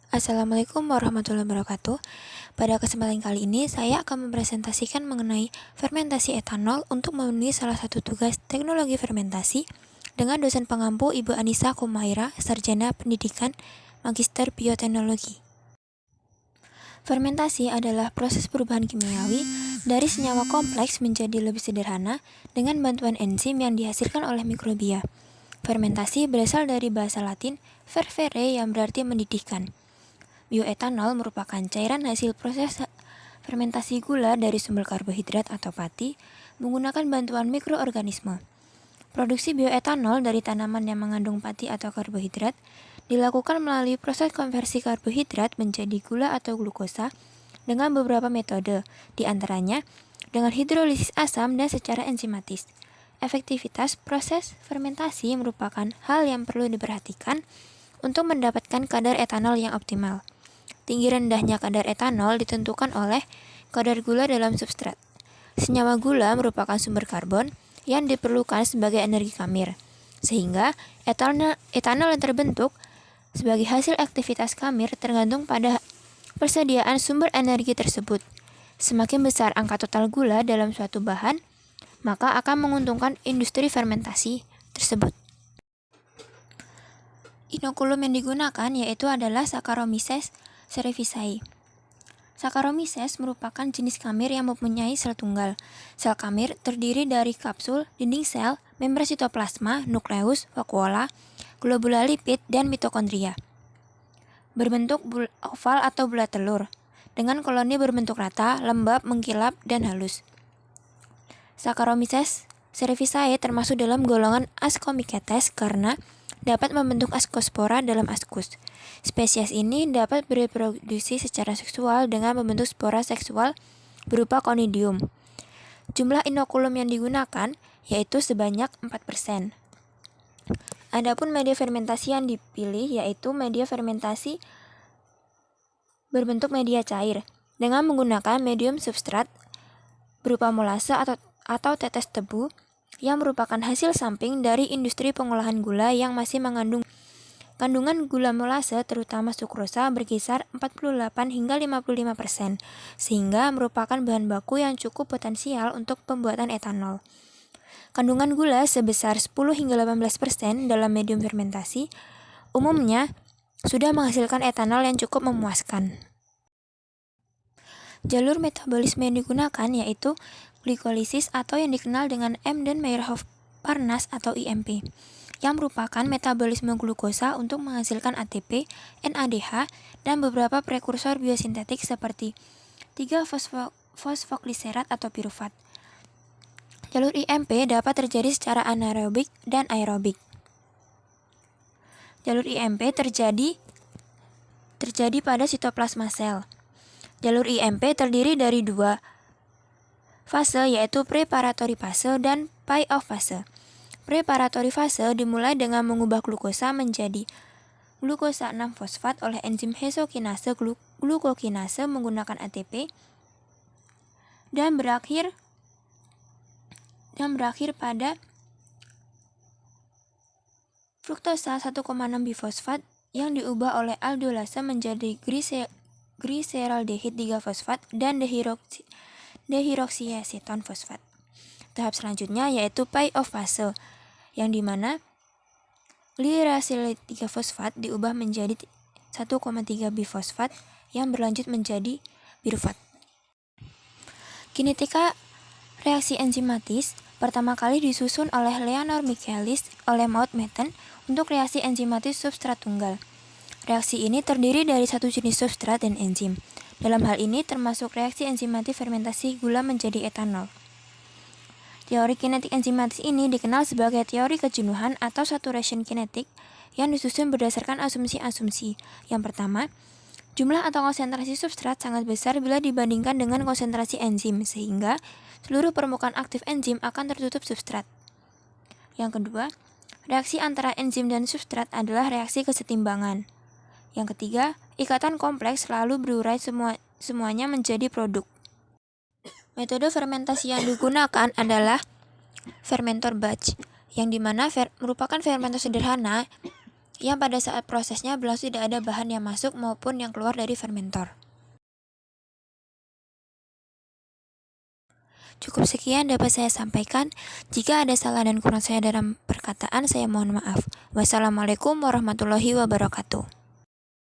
Assalamualaikum warahmatullahi wabarakatuh. Pada kesempatan kali ini, saya akan mempresentasikan mengenai fermentasi etanol untuk memenuhi salah satu tugas teknologi fermentasi dengan dosen pengampu Ibu Anissa Kumaira, Sarjana Pendidikan Magister Bioteknologi. Fermentasi adalah proses perubahan kimiawi dari senyawa kompleks menjadi lebih sederhana dengan bantuan enzim yang dihasilkan oleh mikrobia. Fermentasi berasal dari bahasa Latin fervere yang berarti mendidihkan. Bioetanol merupakan cairan hasil proses fermentasi gula dari sumber karbohidrat atau pati menggunakan bantuan mikroorganisme. Produksi bioetanol dari tanaman yang mengandung pati atau karbohidrat dilakukan melalui proses konversi karbohidrat menjadi gula atau glukosa dengan beberapa metode, di antaranya dengan hidrolisis asam dan secara enzimatis. Efektivitas proses fermentasi merupakan hal yang perlu diperhatikan untuk mendapatkan kadar etanol yang optimal. Tinggi rendahnya kadar etanol ditentukan oleh kadar gula dalam substrat. Senyawa gula merupakan sumber karbon yang diperlukan sebagai energi kamir, sehingga etanol yang terbentuk sebagai hasil aktivitas kamir tergantung pada persediaan sumber energi tersebut. Semakin besar angka total gula dalam suatu bahan, maka akan menguntungkan industri fermentasi tersebut. Inokulum yang digunakan yaitu adalah Saccharomyces cerevisiae. Saccharomyces merupakan jenis kamir yang mempunyai sel tunggal. Sel kamir terdiri dari kapsul, dinding sel, membran sitoplasma, nukleus, vakuola, globula lipid, dan mitokondria. Berbentuk oval atau bulat telur, dengan koloni berbentuk rata, lembab, mengkilap, dan halus. Saccharomyces cerevisiae termasuk dalam golongan Ascomycetes karena dapat membentuk askospora dalam askus. Spesies ini dapat bereproduksi secara seksual dengan membentuk spora seksual berupa conidium. Jumlah inokulum yang digunakan yaitu sebanyak 4%. Adapun media fermentasi yang dipilih yaitu media fermentasi berbentuk media cair dengan menggunakan medium substrat berupa molase atau tetes tebu yang merupakan hasil samping dari industri pengolahan gula yang masih mengandung kandungan gula molase terutama sukrosa berkisar 48 hingga 55%, sehingga merupakan bahan baku yang cukup potensial untuk pembuatan etanol. Kandungan gula sebesar 10 hingga 18% dalam medium fermentasi umumnya sudah menghasilkan etanol yang cukup memuaskan. Jalur metabolisme yang digunakan yaitu glikolisis atau yang dikenal dengan Embden-Meyerhof-Parnas atau IMP, yang merupakan metabolisme glukosa untuk menghasilkan ATP, NADH, dan beberapa prekursor biosintetik seperti 3-fosfogliserat atau pirufat. Jalur IMP dapat terjadi secara anaerobik dan aerobik. Jalur IMP terjadi pada sitoplasma sel. Jalur IMP terdiri dari dua fase yaitu preparatory fase dan payoff fase. Preparatory fase dimulai dengan mengubah glukosa menjadi glukosa 6-fosfat oleh enzim hesokinase glukokinase menggunakan ATP dan berakhir pada fruktosa 1,6 bifosfat yang diubah oleh aldolase menjadi glyceraldehyde 3-fosfat dan dehidroksieaseton fosfat. Tahap selanjutnya yaitu payoff fase, yang dimana glyceraldehyde 3-fosfat diubah menjadi 1,3 bifosfat yang berlanjut menjadi pirufat. Kinetika reaksi enzimatis pertama kali disusun oleh Leonard Michaelis oleh Maud Metten untuk reaksi enzimatis substrat tunggal. Reaksi ini terdiri dari satu jenis substrat dan enzim. Dalam hal ini termasuk reaksi enzimatis fermentasi gula menjadi etanol. Teori kinetik enzimatis ini dikenal sebagai teori kejenuhan atau saturation kinetik yang disusun berdasarkan asumsi-asumsi. Yang pertama, jumlah atau konsentrasi substrat sangat besar bila dibandingkan dengan konsentrasi enzim, sehingga seluruh permukaan aktif enzim akan tertutup substrat. Yang kedua, reaksi antara enzim dan substrat adalah reaksi kesetimbangan. Yang ketiga, ikatan kompleks selalu berurai semuanya menjadi produk. Metode fermentasi yang digunakan adalah fermentor batch, yang dimana merupakan fermentor sederhana yang pada saat prosesnya berlangsung tidak ada bahan yang masuk maupun yang keluar dari fermentor. Cukup sekian dapat saya sampaikan. Jika ada salah dan kurang saya dalam perkataan, saya mohon maaf. Wassalamualaikum warahmatullahi wabarakatuh.